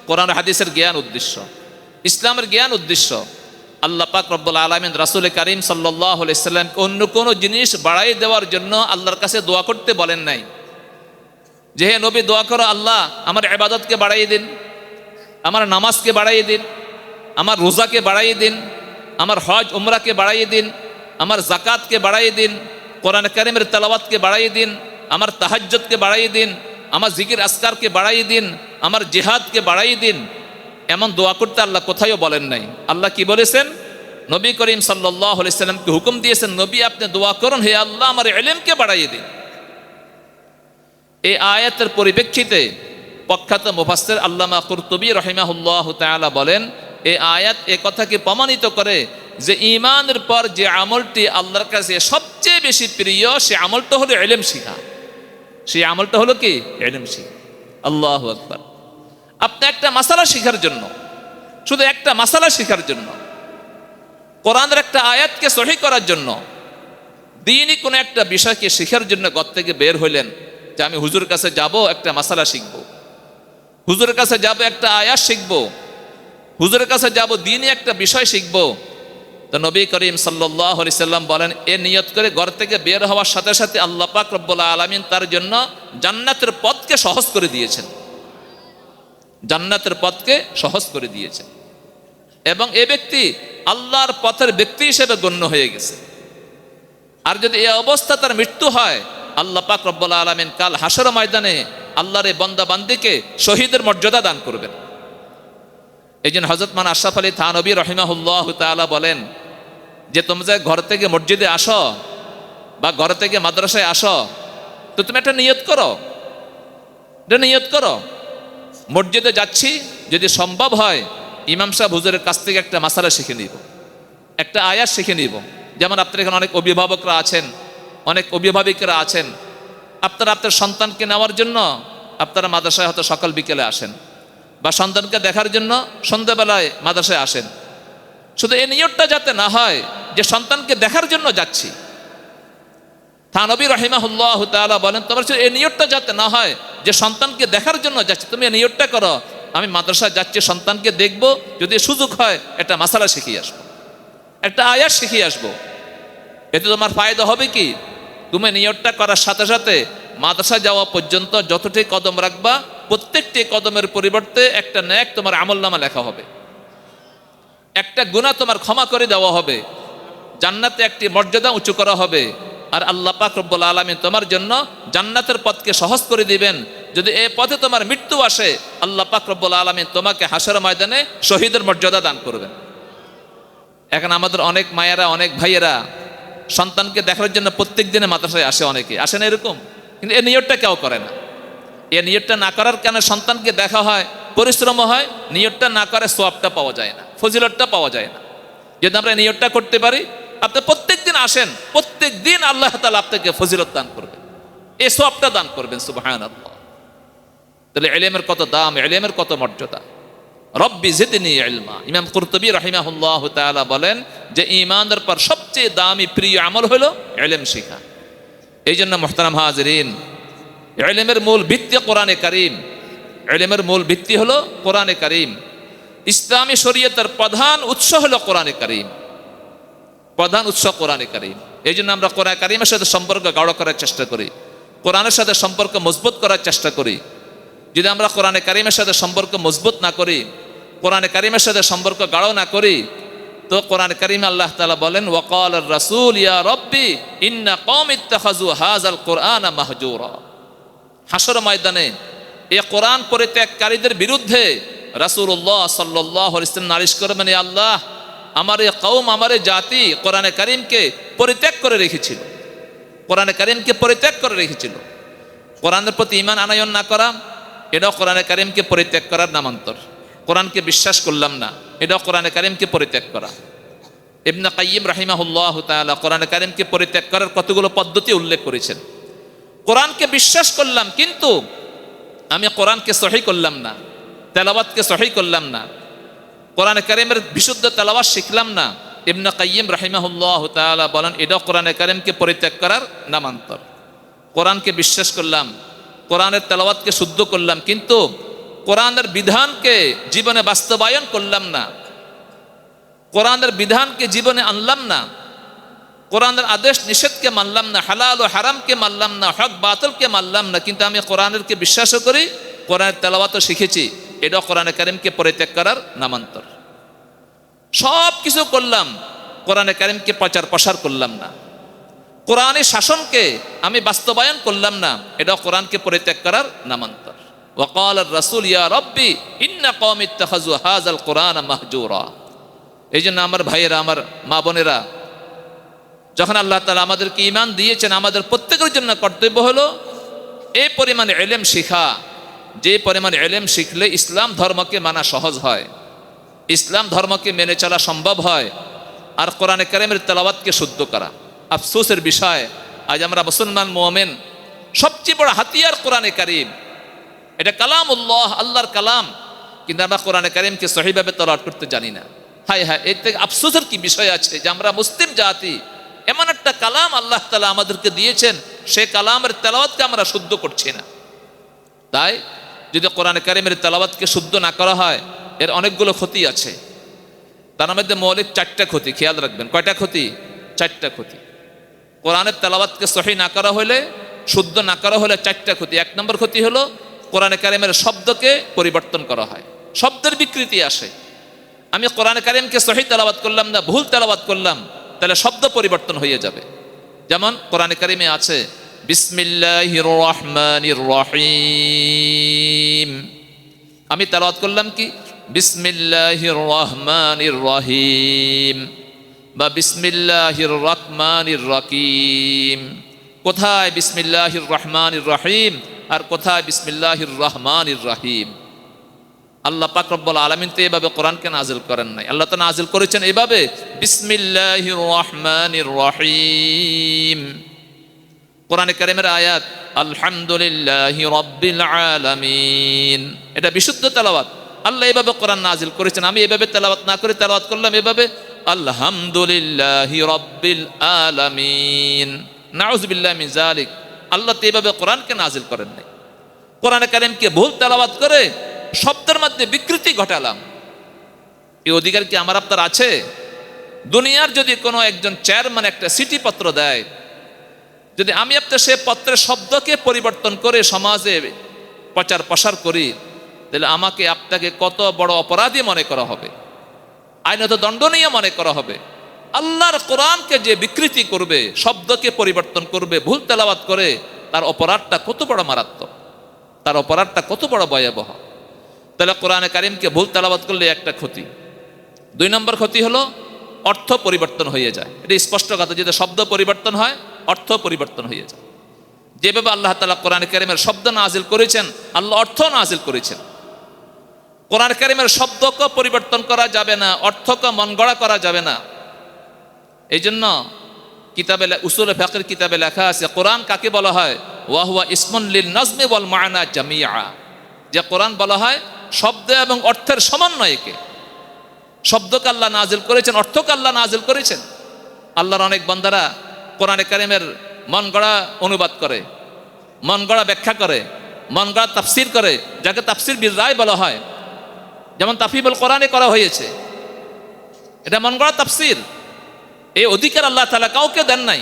কোরআন হাদিসের জ্ঞান উদ্দেশ্য, ইসলামের জ্ঞান উদ্দেশ্য। আল্লাহ পাক রব্বুল আলামিন রাসূল করিম সাল্লাল্লাহু আলাইহি সাল্লামকে অন্য কোনো জিনিস বাড়াই দেওয়ার জন্য আল্লাহর কাছে দোয়া করতে বলেন নাই যে হে নবী দোয়া করো, আল্লাহ আমার ইবাদতকে বাড়াইয়ে দিন, আমার নামাজকে বাড়াইয়ে দিন, আমার রোজাকে বাড়াইয়ে দিন, আমার হজ উমরাকে বাড়াইয়ে দিন, আমার যাকাতকে বাড়াইয়ে দিন, কোরআন কারিমের তেলাওয়াতকে বাড়াইয়ে দিন, আমার তাহাজ্জুদকে বাড়াইয়ে দিন, আমার জিকির আসকারকে বাড়াইয়ে দিন, আমার জিহাদকে বাড়াইয়ে দিন। এমন দোয়া করতে আল্লাহ কোথায়ও বলেন নাই। আল্লাহ কি বলেছেন? নবী করিম সাল্লাল্লাহু আলাইহি সাল্লামকে হুকুম দিয়েছেন, নবী আপনি দোয়া করুন, হে আল্লাহ আমার ইলমকে বাড়াইয়ে দিন। এই আয়াতের পরিপ্রেক্ষিতে প্রখ্যাত মুফাসসির আল্লামা কুরতুবী রাহিমাহুল্লাহু তাআলা বলেন, এই আয়াত এ কথাকে প্রমাণিত করে যে ঈমানের পর যে আমলটি আল্লাহর কাছে সবচেয়ে বেশি প্রিয়, সে আমলটা হলো ইলম শিখা। সেই আমলটা হলো কি? ইলম শিখা। আল্লাহু আকবার। আপনি একটা মাসালা শেখার জন্য, শুধু একটা মাসালা শেখার জন্য, কোরআনের একটা আয়াতকে সহি করার জন্য, দ্বীনি কোনো একটা বিষয়কে শেখার জন্য ঘর থেকে বের হইলেন যে আমি হুজুরের কাছে যাব, একটা মাসালা শিখব, হুজুরের কাছে যাব, একটা আয়াত শিখব, হুজুরের কাছে যাব, দ্বীনি একটা বিষয় শিখব। তো নবী করিম সাল্লাল্লাহু আলাইহি সাল্লাম বলেন, এ নিয়ত করে ঘর থেকে বের হওয়ার সাথে সাথে আল্লাহ পাক রব্বুল আলামিন তার জন্য জান্নাতের পথকে সহজ করে দিয়েছেন, জান্নাতের পথকে সহজ করে দিয়েছেন। এবং এ ব্যক্তি আল্লাহর পথের ব্যক্তি হিসেবে গণ্য হয়ে গেছে। আর যদি এই অবস্থা তার মৃত্যু হয়, আল্লাহ পাক রব্বুল আলামিন কাল হাসর ময়দানে আল্লাহর এই বান্দা বান্দীকে শহীদের মর্যাদা দান করবেন। এই জন্য হযরত মান আশরাফ আলী থানভী রাহিমাহুল্লাহু তাআলা বলেন যে তুমি যে ঘর থেকে মসজিদে আসো বা ঘর থেকে মাদ্রাসায় আসো, তো তুমি একটা নিয়ত করো, এটা নিয়ত করো, মসজিদে যাচ্ছি, যদি সম্ভব হয় ইমাম সাহেব হুজুরের কাছ থেকে একটা মাসালা শিখে নিব, একটা আয়াত শিখে নিব। যেমন আপনার এখানে অনেক অভিভাবকরা আছেন, অনেক অভিভাবিকরা আছেন, আপনারা আপনার সন্তানকে নেওয়ার জন্য আপনারা মাদ্রাসায় হয়তো সকাল বিকেলে আসেন, বা সন্তানকে দেখার জন্য সন্ধ্যাবেলায় মাদ্রাসায় আসেন। শুধু এই নিয়তটা যাতে না হয় যে সন্তানকে দেখার জন্য যাচ্ছি। থানভী রাহিমাহুল্লাহু তাআলা বলেন, তোমার এই নিয়তটা যাতে না হয় যে সন্তানকে দেখার জন্য যাচ্ছি, তুমি এই নিয়তটা করো আমি মাদ্রাসায় যাচ্ছি, সন্তানকে দেখব, যদি সুযোগ হয় একটা মাসালা শিখিয়ে আসবো, একটা আয়াত শিখিয়ে আসবো। এতে তোমার ফায়দা হবে কি? তুমি নিয়তটা করার সাথে সাথে মাদ্রাসা যাওয়া পর্যন্ত যতটি কদম রাখবা, প্রত্যেকটি কদমের পরিবর্তে একটা নেক তোমার আমলনামা লেখা হবে, একটা গুনাহ তোমার ক্ষমা করে দেওয়া হবে, জান্নাতে একটি মর্যাদা উঁচু করা হবে। আর আল্লাহ পাক রব্বুল আলামিন তোমার জন্য জান্নাতের পথকে সহজ করে দিবেন। যদি এই পথে তোমার মৃত্যু আসে, আল্লাহ পাক রব্বুল আলামিন তোমাকে হাসর ময়দানে শহীদের মর্যাদা দান করবেন। এখন আমাদের অনেক মায়েরা, অনেক ভাইয়েরা সন্তানকে দেখার জন্য প্রত্যেক দিনে মাদ্রাসায় আসে, অনেকে আসে না এরকম, কিন্তু এই নিয়তটা কেউ করে না। এই নিয়তটা না করার কারণে সন্তানকে দেখা হয়, পরিশ্রম হয়, নিয়তটা না করে সওয়াবটা পাওয়া যায় না। ফজিলতটা পাওয়া যায় না। যদি আমরা নিয়তটা করতে পারি, আপনি প্রত্যেক দিন আসেন, প্রত্যেক দিন আল্লাহ তাআলা আপনাকে ফজিলত দান করবেন, এই সওয়াবটা দান করবেন। সুবহানাল্লাহ। তাহলে ইলমের কত দাম, ইলমের কত মর্যাদা। রব্বি জিদনি ইলমা। ইমাম কুরতুবী রাহিমাহুল্লাহ তাআলা বলেন যে ঈমানের পর সবচেয়ে দামি প্রিয় আমল হলো ইলম শেখা। এই জন্য মুহতারাম হাজিরিন, ইলমের মূল ভিত্তি কোরআনে কারীম। ইলমের মূল ভিত্তি হলো কোরআনে কারীম। ইসলামী শরীয়তের প্রধান উৎস হলো কোরআনে কারীম, প্রধান উৎস কোরআনে কারীম। এই জন্য আমরা কোরআন কারীমের সাথে সম্পর্ক গাঢ় করার চেষ্টা করি, কোরআনের সাথে সম্পর্ক মজবুত করার চেষ্টা করি। যদি আমরা কোরআনে কারীমের সাথে সম্পর্ক মজবুত না করি, কোরআনে কারীমের সাথে সম্পর্ক গাঢ় না করি, তো কোরআন কারীমে আল্লাহ তাআলা বলেন ওয়াকালার রাসূল ইয়া রব্বি ইন্না কওমি ইত্তাখাযু হাযাল কুরআনা মাহজুরা। হাসর ময়দানে এই কোরআন পরিত্যাগকারীদের বিরুদ্ধে রাসূলুল্লাহ সাল্লাল্লাহু আলাইহি ওয়াসাল্লাম নালিশ করবেন, ইয়া আল্লাহ, আমার এই কওম, আমার এই জাতি কোরআনে কারীমকে পরিত্যাগ করে রেখেছিল, কোরআনে কারীমকে পরিত্যাগ করে রেখেছিল। কোরআনের প্রতি ঈমান আনয়ন না করা, এটাও কোরআনে কারীমকে পরিত্যাগ করার নামান্তর। কোরআনকে বিশ্বাস করলাম না, এটাও কোরআনে কারীমকে পরিত্যাগ করা। ইবনে কাইয়িম রাহিমাহুল্লাহু তাআলা কোরআনে কারীমকে পরিত্যাগ করার কতগুলো পদ্ধতি উল্লেখ করেছেন। কোরআনকে বিশ্বাস করলাম, কিন্তু আমি কোরআনকে সহিহ করলাম না, তেলাওয়াতকে সহিহ করলাম না, কোরআনে কারীমের বিশুদ্ধ তেলাওয়াত শিখলাম না। ইবনে কাইয়িম রাহিমাহুল্লাহু তাআলা বলেন এটাও কোরআনে কারীমকে পরিত্যাগ করার নামান্তর। কোরআনকে বিশ্বাস করলাম, কোরআনের তেলাওয়াতকে শুদ্ধ করলাম, কিন্তু কোরআনের বিধানকে জীবনে বাস্তবায়ন করলাম না, কোরআনের বিধানকে জীবনে আনলাম না, কোরআনের আদেশ নিষেধকে মানলাম না, হালাল ও হারামকে মানলাম না, হক বাতিলকে মানলাম না, কিন্তু আমি কোরআনেরকে বিশ্বাসও করি, কোরআনের তেলাওয়াতও শিখেছি, এটাও কোরআনে কারীমকে পরিত্যাগ করার নামান্তর। সব কিছু করলাম, কোরআনে কারীমকে প্রচার প্রসার করলাম না, কোরআনের শাসনকে আমি বাস্তবায়ন করলাম না, এটাও কোরআনকে পরিত্যাগ করার নামান্তর। ওয়াকালার রাসূল ইয়া রব্বি ইন্না কওমি ইত্তাখাযু হাযাল কুরআনা মাহজুরা। এই জন্য আমার ভাইয়েরা, আমার মা বোনেরা, যখন আল্লাহ তাআলা আমাদেরকে ঈমান দিয়েছেন, আমাদের প্রত্যেকের জন্য কর্তব্য হলো এই পরিমাণে ইলম শিখা, যে পরিমাণে ইলম শিখলে ইসলাম ধর্মকে মানা সহজ হয়, ইসলাম ধর্মকে মেনে চলা সম্ভব হয়, আর কোরআনে কারীমের তেলাওয়াতকে শুদ্ধ করা। আফসোসের বিষয়, আজ আমরা মুসলমান মুমিন, সবচেয়ে বড় হাতিয়ার কোরআনে কারীম, এটা কালামুল্লাহ, আল্লাহর কালাম, কিন্তু আমরা কোরআনে কারীমকে সহিভাবে তেলাওয়াত করতে জানি না। হায় হায়, এর থেকে আফসোসের কি বিষয় আছে যে আমরা মুসলিম জাতি, এমন একটা কালাম আল্লাহ তাআলা আমাদেরকে দিয়েছেন, সেই কালামের তেলাওয়াতকে আমরা শুদ্ধ করছি না। তাই যদি কোরআনে কারীমের তেলাওয়াতকে শুদ্ধ না করা হয়, এর অনেকগুলো ক্ষতি আছে। তার মধ্যে মৌলিক 4টা ক্ষতি, খেয়াল রাখবেন। কয়টা ক্ষতি? 4টা ক্ষতি। কোরআনের তেলাওয়াতকে সহিহ না করা হলে, শুদ্ধ না করা হলে 4টা ক্ষতি। 1 নম্বর ক্ষতি হলো কোরআনে কারীমের শব্দকে পরিবর্তন করা হয়, শব্দের বিকৃতি আসে। আমি কোরআনে কারীমকে সহিহ তেলাওয়াত করলাম না, ভুল তেলাওয়াত করলাম, তাহলে শব্দ পরিবর্তন হয়ে যাবে। যেমন কোরআনে কারীমে আছে বিসমিল্লাহির রহমানির রহিম, আমি তেলাওয়াত করলাম কি বিসমিল্লাহির রহমানির রহিম বা বিসমিল্লাহির রহমানির রহিম। কোথায় বিসমিল্লাহির রহমানির রহিম আর কোথায় বিসমিল্লাহির রহমানির রহিম? আল্লাহ পাক রব্বুল আলামিন তো এভাবে কোরআনকে নাজিল করেন নাই, আল্লাহ তো নাজিল করেছেন এভাবে বিসমিল্লাহির রহমানির রহিম। কোরআনে কারীমের আয়াত আলহামদুলিল্লাহি রাব্বিল আলামিন, এটা বিশুদ্ধ তেলাওয়াত। আল্লাহ এভাবে কোরআন নাজিল করেছেন, আমি এভাবে তেলাওয়াত না করে তেলাওয়াত করলাম এভাবে আলহামদুলিল্লাহি রাব্বিল আলামিন। নাউযুবিল্লাহি মিন যালিক, আল্লাহ তো এভাবে কোরআনকে নাজিল করেন নাই। কোরআনে কারীমকে ভুল তেলাওয়াত করে শব্দের মধ্যে বিকৃতি ঘটালাম, এই অধিকার কি আমার আপনার আছে? দুনিয়ার যদি কোনো একজন চেয়ারম্যান একটা চিঠি পত্র দেয়, যদি আমি আপনার সে পত্রের শব্দকে পরিবর্তন করে সমাজে প্রচার প্রসার করি, তাহলে আমাকে আপনাকে কত বড় অপরাধী মনে করা হবে, আইনত দণ্ডনীয় মনে করা হবে। আল্লাহর কোরআনকে যে বিকৃতি করবে, শব্দকে পরিবর্তন করবে, ভুল তেলাওয়াত করে, তার অপরাধটা কত বড় মারাত্মক, তার অপরাধটা কত বড় ভয়াবহ। তাহলে কোরআনে কারীমকে ভুল তেলাওয়াত করলে একটা ক্ষতি। 2 নম্বর ক্ষতি হলো অর্থ পরিবর্তন হয়ে যায়। এটা স্পষ্ট কথা, যদি শব্দ পরিবর্তন হয় অর্থ পরিবর্তন হয়ে যায়। যেভাবে আল্লাহ তাআলা কোরআনে কারীমের শব্দ নাজিল করেছেন, আল্লাহ অর্থ নাজিল করেছেন। কোরআন কারিমের শব্দকে পরিবর্তন করা যাবে না, অর্থকে মন গড়া করা যাবে না। এই জন্য কিতাবে উসুল ফিকহের কিতাবে লেখা আছে কোরআন কাকে বলা হয়, ওয়া হুয়া ইসমুন লিন নাজমি ওয়াল মা'না জামিআ, যে কোরআন বলা হয় শব্দ এবং অর্থের সমন্বয়কে। শব্দকে আল্লাহ নাজিল করেছেন, অর্থকে আল্লাহ নাজিল করেছেন। আল্লাহর অনেক বান্দারা কোরআনে কারিমের মন গড়া অনুবাদ করে, মন গড়া ব্যাখ্যা করে, মন গড়া তাফসির করে, যাকে তাফসির বিল রায় বলা হয়। যেমন তাফসীরুল কোরআনে করা হয়েছে, এটা মন গড়া তাফসির। এই অধিকার আল্লাহ তাআলা কাউকে দেন নাই।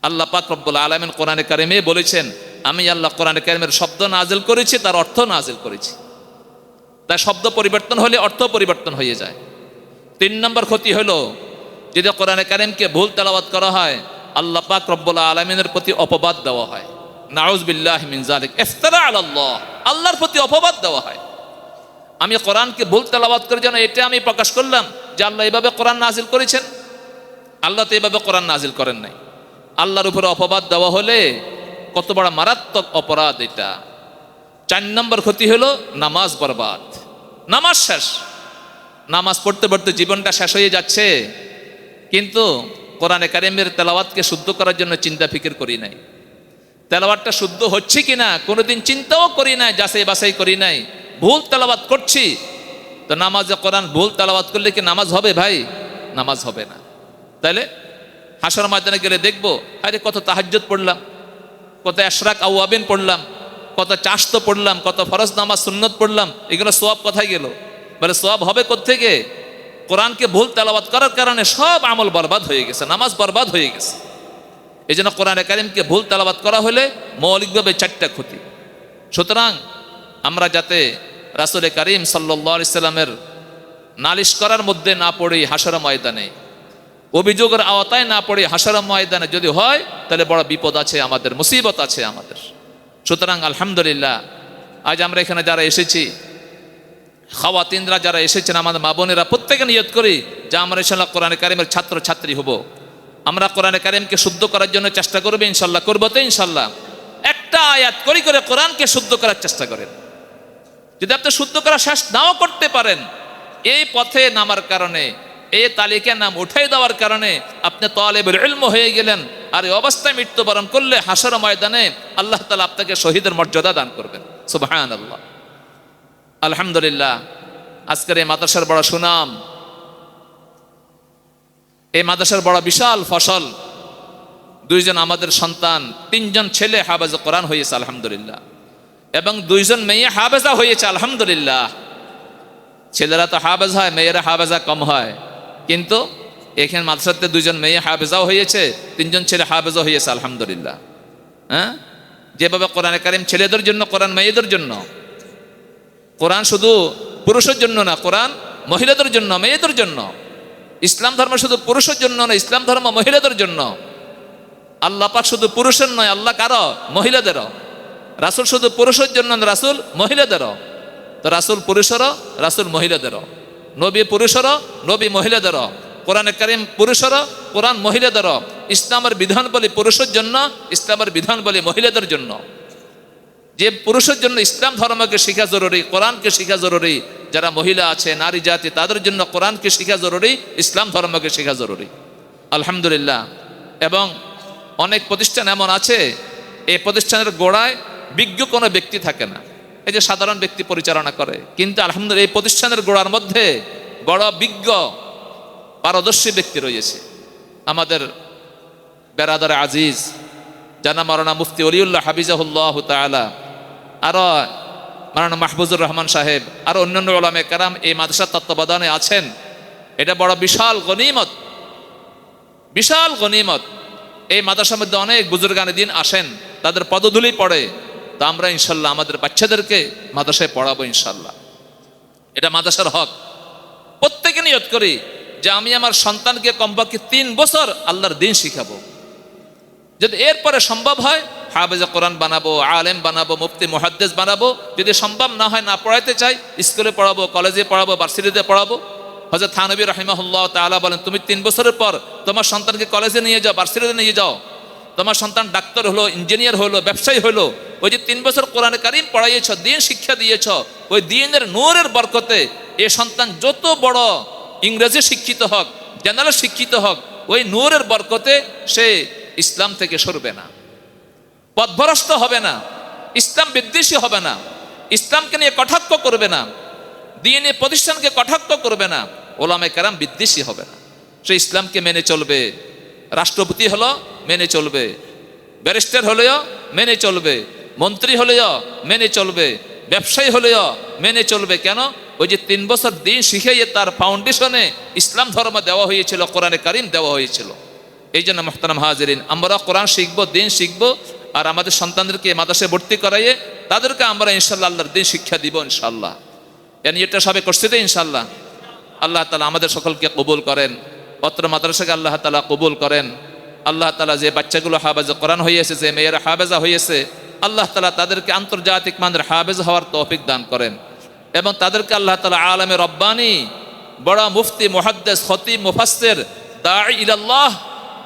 আল্লাহ পাক রব্বুল আলামিন কোরআনে কারিমে বলেছেন, আমি আল্লাহ কোরআনে কারিমের শব্দ নাজিল করেছি, তার অর্থ নাজিল করেছি। তার শব্দ পরিবর্তন হলে অর্থ পরিবর্তন হয়ে যায়। 3 নম্বর ক্ষতি হলো, যদি কোরআনে কারিমকে ভুল তেলাওয়াত করা হয়, আল্লাহ পাক রব্বুল আলামিনের প্রতি অপবাদ দেওয়া হয়। নাউজ বিল্লাহি মিন যালিক, ইফতারা আলাল্লাহ, আল্লাহর প্রতি অপবাদ দেওয়া হয়। আমি কোরআনকে ভুল তেলাওয়াত করে যেন এটা আমি প্রকাশ করলাম যে আল্লাহ এভাবে কোরআন নাজিল করেছেন। আল্লাহ তো এভাবে কোরআন নাজিল করেন নাই। আল্লাহর উপরে অপবাদ দেওয়া হলে কত বড় মারাত্মক অপরাধ এটা। 4 নম্বর ক্ষতি হলো নামাজ বরবাদ, নামাজ শেষ। নামাজ পড়তে পড়তে জীবনটা শেষ হয়ে যাচ্ছে, কিন্তু কোরআনে কারিমের তেলাওয়াতকে শুদ্ধ করার জন্য চিন্তা ফিকির করি নাই। তেলাওয়াতটা শুদ্ধ হচ্ছে কিনা কোনোদিন চিন্তাও করি নাই, যাচাই বাছাই করি নাই। ভুল তেলাওয়াত করছি, তো নামাজে কোরআন ভুল তেলাওয়াত করলে কি নামাজ হবে ভাই? নামাজ হবে না। তাইলে হাসর ময়দানে গেলে দেখবো, আরে কত তাহাজ্জুদ পড়লাম, কত ইশরাক আওয়াবিন পড়লাম, কত চাশতো পড়লাম, কত ফরজ নামাজ সুন্নত পড়লাম, এগুলো সওয়াব কোথায় গেল? বলে সওয়াব হবে কোত্থেকে? কোরআনকে ভুল তেলাওয়াত করার কারণে সব আমল বরবাদ হয়ে গেছে, নামাজ বরবাদ হয়ে গেছে। এই জন্য কোরআনে কারিমকে ভুল তেলাওয়াত করা হলে মৌলিকভাবে 4টা ক্ষতি। সুতরাং আমরা যাতে রাসূল কারীম সাল্লাল্লাহু আলাইহি সাল্লামের নালিশ করার মধ্যে না পড়ি, হাসর ময়দানে অভিযোগের আওতায় না পড়ি, হাসর ময়দানে যদি হয় তাহলে বড় বিপদ আছে আমাদের, মুসিবত আছে আমাদের। সুতরাং আলহামদুলিল্লাহ, আজ আমরা এখানে যারা এসেছি, খাওয়াতিনরা যারা এসেছেন, আমাদের মা বোনেরা, প্রত্যেকে নিয়ত করি যে আমরা ইনশাআল্লাহ কোরআনে কারিমের ছাত্র ছাত্রী হব। আমরা কোরআনে কারিমকে শুদ্ধ করার জন্য চেষ্টা করবো ইনশাআল্লাহ, করবো তো ইনশাআল্লাহ। একটা আয়াত করে কোরআনকে শুদ্ধ করার চেষ্টা করেন। যদি আপনি শুদ্ধ করা শেষ নাও করতে পারেন, এই পথে নামার কারণে, এই তালিকায় নাম উঠাই দেওয়ার কারণে আপনি তালেবুল ইলম হয়ে গেলেন। আর এই অবস্থায় মৃত্যুবরণ করলে হাসর ময়দানে আল্লাহ তাআলা আপনাকে শহীদের মর্যাদা দান করবেন। সুবহানাল্লাহ, আলহামদুলিল্লাহ। আজকের এই মাদ্রাসার বড় সুনাম, এই মাদ্রাসার বড় বিশাল ফসল। 2 জন আমাদের সন্তান, 3 জন ছেলে হাফেজ কোরআন হয়েছে আলহামদুলিল্লাহ, এবং 2 জন মেয়ে হাফেজা হয়েছে আলহামদুলিল্লাহ। ছেলেরা তো হাফেজ হয়, মেয়েরা হাফেজা কম হয়, কিন্তু এখানে মাদ্রাসাতে 2 জন মেয়ে হাফেজাও হয়েছে, 3 জন ছেলে হাফেজও হয়েছে আলহামদুলিল্লাহ। হ্যাঁ, যেভাবে কোরআনে কারিম ছেলেদের জন্য, কোরআন মেয়েদের জন্য। কোরআন শুধু পুরুষের জন্য না, কোরআন মহিলাদের জন্য, মেয়েদের জন্য। ইসলাম ধর্ম শুধু পুরুষের জন্য না, ইসলাম ধর্ম মহিলাদের জন্য। আল্লাহ পাক শুধু পুরুষের নয়, আল্লাহ কারো? মহিলাদেরও। রাসূল শুধু পুরুষের জন্য না, রাসূল মহিলাদেরও। তো রাসূল পুরুষেরও, রাসূল মহিলাদেরও। নবী পুরুষেরও, নবী মহিলাদেরও। কোরআনে কারিম পুরুষেরও, কোরআন মহিলাদেরও। ইসলামের বিধান বলি পুরুষের জন্য, ইসলামের বিধান বলি মহিলাদের জন্য। যে পুরুষের জন্য ইসলাম ধর্মকে শিখা জরুরি, কোরআনকে শিখা জরুরি, যারা মহিলা আছে, নারী জাতি, তাদের জন্য কোরআনকে শিখা জরুরি, ইসলাম ধর্মকে শিখা জরুরি আলহামদুলিল্লাহ। এবং অনেক প্রতিষ্ঠান এমন আছে, এই প্রতিষ্ঠানের গোড়ায় বিজ্ঞ কোনো ব্যক্তি থাকে না, এই যে সাধারণ ব্যক্তি পরিচালনা করে, কিন্তু আলহামদুলিল্লাহ এই প্রতিষ্ঠানের গোড়ার মধ্যে বড় বিজ্ঞ পারদর্শী ব্যক্তি রয়েছে। আমাদের বেরাদার আজিজ জানা মাওলানা মুফতি ওলিউল্লাহ হাফিজাহুল্লাহ তাআলা, আরো মাওলানা মাহফুজুর রহমান সাহেব, আরো অন্যান্য উলামায়ে কেরাম এই মাদ্রাসার তত্ত্বাবধানে আছেন। এটা বড় বিশাল গনিমত, বিশাল গনিমত। এই মাদ্রাসার মধ্যে অনেক বুজুর্গানে দিন আসেন, তাদের পদধূলি পড়ে। তা আমরা ইনশাল্লাহ আমাদের বাচ্চাদেরকে মাদ্রাসায় পড়াবো ইনশাল্লাহ। এটা মাদ্রাসার হক। প্রত্যেকে নিয়ত করি যে আমি আমার সন্তানকে কমপক্ষে 3 বছর আল্লাহর দ্বীন শিখাবো। যদি এরপরে সম্ভব হয় হাফেজে কোরআন বানাবো, আলেম বানাবো, মুফতি মুহাদ্দিস বানাবো। যদি সম্ভব না হয়, না পড়াইতে চাই, স্কুলে পড়াবো, কলেজে পড়াবো, ভার্সিটিতে পড়াবো। হযরত থানবী রাহিমাহুল্লাহ তাআলা বলেন, তুমি 3 বছরের পর তোমার সন্তানকে কলেজে নিয়ে যাও, ভার্সিটিতে নিয়ে যাও। তোমার সন্তান ডাক্তার হলো, ইঞ্জিনিয়ার হলো, ব্যবসায়ী হলো, ওই যে 3 বছর কোরআনে কারিম পড়াইয়েছ, দিন শিক্ষা দিয়েছ, ওই দিনের নূরের বরকতে এ সন্তান যত বড় ইংরেজি শিক্ষিত হোক, জেনারেল শিক্ষিত হোক, ওই নূরের বরকতে সে ইসলাম থেকে সরবে না, পথভ্রষ্ট হবে না, ইসলাম বিদ্বেষী হবে না, ইসলামকে নিয়ে কটাক্ষ করবে না, দ্বীনি প্রতিষ্ঠানকে কটাক্ষ করবে না, ওলামায়ে কেরাম বিদ্বেষী হবে না, সে ইসলামকে মেনে চলবে। রাষ্ট্রপতি হলো মেনে চলবে, ব্যারিস্টার হলেও মেনে চলবে, মন্ত্রী হলেও মেনে চলবে, ব্যবসায়ী হলেও মেনে চলবে। কেন? ওই যে 3 বছর দিন শিখিয়ে তার ফাউন্ডেশনে ইসলাম ধর্ম দেওয়া হয়েছিল, কোরআনে কারিম দেওয়া হয়েছিল। এই জন্য মুহতারাম হাজিরিন, আমরা কোরআন শিখবো, দিন শিখবো, আর আমাদের সন্তানদেরকে মাদ্রাসায় ভর্তি করাইয়ে তাদেরকে আমরা ইনশাল্লাহ আল্লাহর দিন শিক্ষা দিব ইনশাল্লাহ। এটা সবে করছে তো ইনশাল্লাহ। আল্লাহ তাআলা আমাদের সকলকে কবুল করেন, অত্র মাদ্রাসাকে আল্লাহ তাআলা কবুল করেন। আল্লাহ তাআলা যে বাচ্চাগুলো হাফেজে কোরআন হয়েছে, যে মেয়েরা হাফেজা হয়েছে, আল্লাহ তাআলা তাদেরকে আন্তর্জাতিক মানের হাফেজ হওয়ার তৌফিক দান করেন, এবং তাদেরকে আল্লাহ তাআলা আলেমে রব্বানি, বড় মুফতি, মুহাদ্দিস, খতিব, মুফাসসির, দাঈ ইলাল্লাহ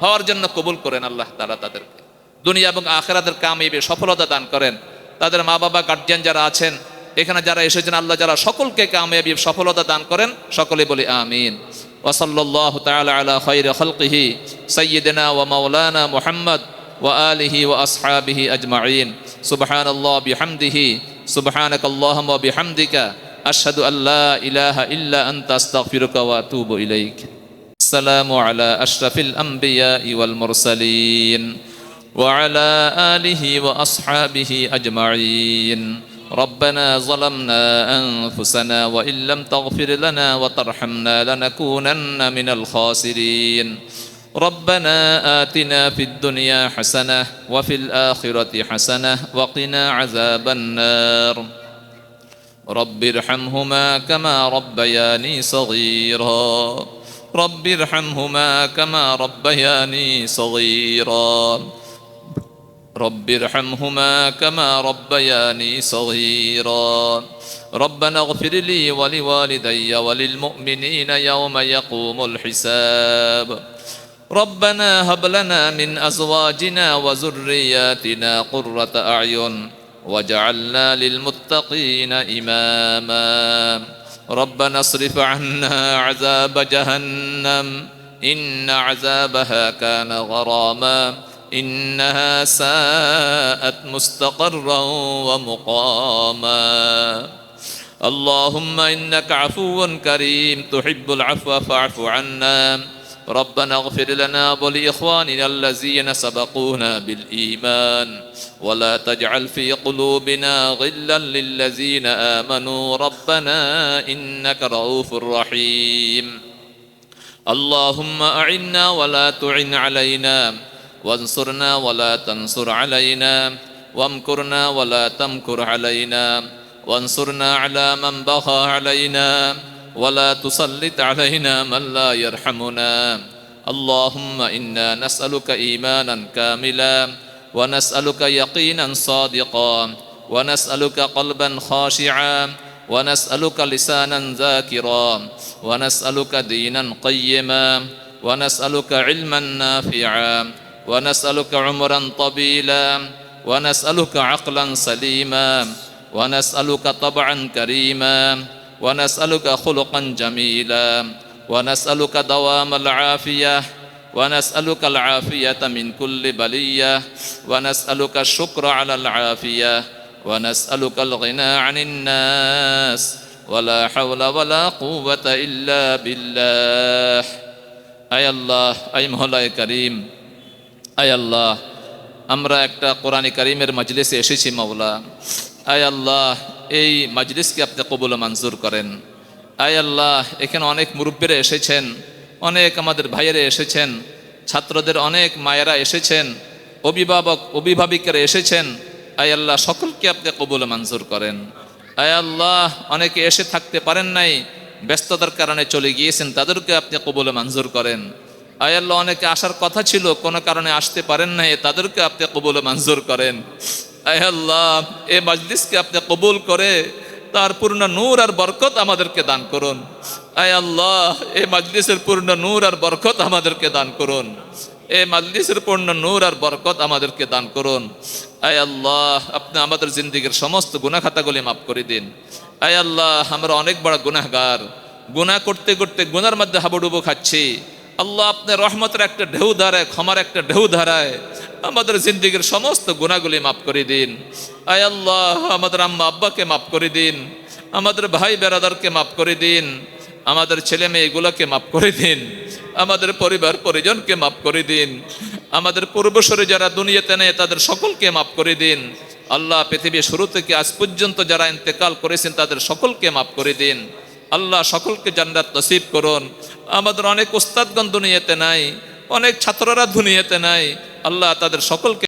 হওয়ার জন্য কবুল করেন। আল্লাহ তাআলা তাদেরকে দুনিয়া এবং আখিরাতের কামিয়াবি সফলতা দান করেন। তাদের মা বাবা, গার্জিয়ান যারা আছেন, এখানে যারা এসেছেন, আল্লাহ যারা সকলকে কামিয়াবি সফলতা দান করেন, সকলে বলি আমিন। ওয়া সাল্লাল্লাহু তাআলা আলা খায়রি খালকিহি সাইয়্যিদিনা ওয়া মাওলানা মুহাম্মদ ওয়া আলিহি ওয়া আসহাবিহি আজমাইন। সুবহানাল্লাহি বিহামদিহি, সুবহানাকাল্লাহুম্মা ওয়া বিহামদিকা, আশহাদু আল্লা ইলাহা ইল্লা আনতা আস্তাগফিরুকা ওয়া আতুবু ইলাইক। আসসালামু আলা আশরাফিল আমবিয়াই ওয়াল মুরসালিন ওয়া আলা আলিহি ওয়া আসহাবিহি আজমাইন। ربنا ظلمنا أنفسنا وإن لم تغفر لنا وترحمنا لنكونن من الخاسرين. ربنا آتنا في الدنيا حسنة وفي الآخرة حسنة وقنا عذاب النار. رب ارحمهما كما ربياني صغيرا. رب ارحمهما كما ربياني صغيرا. رب ارحمهما كما ربياني صغيرا. ربنا اغفر لي ولوالدي وللمؤمنين يوم يقوم الحساب. ربنا هب لنا من أزواجنا وذرياتنا قرة أعين واجعلنا للمتقين إماما. ربنا اصرف عنا عذاب جهنم إن عذابها كان غراما إنها ساءت مستقرا ومقاما. اللهم إنك عفو كريم تحب العفو فاعف عنا. ربنا اغفر لنا ولإخواننا الذين سبقونا بالإيمان ولا تجعل في قلوبنا غلا للذين آمنوا ربنا إنك رؤوف رحيم. اللهم أعنا ولا تعن علينا وانصرنا ولا تنصر علينا وامكرنا ولا تمكر علينا وانصرنا على من بغى علينا ولا تسلط علينا من لا يرحمنا. اللهم إنا نسألك إيمانا كاملا ونسألك يقينا صادقا ونسألك قلبا خاشعا ونسألك لسانا ذاكرا ونسألك دينا قيما ونسألك علما نافعا ونسألك عمرا طويلا ونسألك عقلا سليما ونسألك طبعا كريما ونسألك خلقا جميلا ونسألك دوام العافية ونسألك العافية من كل بلية ونسألك الشكر على العافية ونسألك الغنى عن الناس ولا حول ولا قوة إلا بالله. أي الله أي مولاي كريم আয় আল্লাহ, আমরা একটা কোরআনে কারিমের মজলিসে এসেছি মাওলা। আয় আল্লাহ, এই মজলিসকে আপনি কবুল মঞ্জুর করেন। আয় আল্লাহ, এখানে অনেক মুরব্বীরা এসেছেন, অনেক আমাদের ভাইয়েরা এসেছেন, ছাত্রদের অনেক মায়েরা এসেছেন, অভিভাবিকেরা এসেছেন। আয় আল্লাহ, সকলকে আপনি কবুল মঞ্জুর করেন। আয় আল্লাহ, অনেকে এসে থাকতে পারেন নাই, ব্যস্ততার কারণে চলে গিয়েছেন, তাদেরকে আপনি কবুল মঞ্জুর করেন। আয় আল্লাহ, অনেকে আসার কথা ছিল, কোনো কারণে আসতে পারেন নাই, তাদেরকে আপনি কবুল মঞ্জুর করেন। আয় আল্লাহ, এই মজলিসকে আপনি কবুল করে তার পূর্ণ নূর আর বরকত আমাদেরকে দান করুন। আয় আল্লাহ, এই মজলিসের পূর্ণ নূর আর বরকত আমাদেরকে দান করুন। এই মাজলিসের পূর্ণ নূর আর বরকত আমাদেরকে দান করুন। আয় আল্লাহ, আপনি আমাদের জিন্দিগির সমস্ত গুনাহ খাতাগুলি মাফ করে দিন। আয় আল্লাহ, আমরা অনেক বড় গুনাহগার, গুনাহ করতে করতে গুনার মধ্যে হাবুডুবু খাচ্ছি। আল্লাহ, আপনি রহমতের একটা ঢেউ ধারায়, ক্ষমার একটা ঢেউ ধারায় আমাদের জিন্দিগির সমস্ত গুনাহগুলি মাফ করে দিন। আয় আল্লাহ, আমাদের আম্মা আব্বাকে মাফ করে দিন, আমাদের ভাই বেরাদারকে মাফ করে দিন, আমাদের ছেলে মেয়েগুলোকে মাফ করে দিন, আমাদের পরিবার পরিজনকে মাফ করে দিন, আমাদের পূর্বসূরি যারা দুনিয়াতে নেই তাদের সকলকে মাফ করে দিন। আল্লাহ, পৃথিবীর শুরু থেকে আজ পর্যন্ত যারা ইন্তেকাল করেছেন তাদের সকলকে মাফ করে দিন। আল্লাহ, সকলকে জান্নাত নসিব করুন। আমাদের অনেক উস্তাদগণ দুনিয়াতে নাই, অনেক ছাত্ররা দুনিয়াতে নাই। আল্লাহ, তাদের সকলকে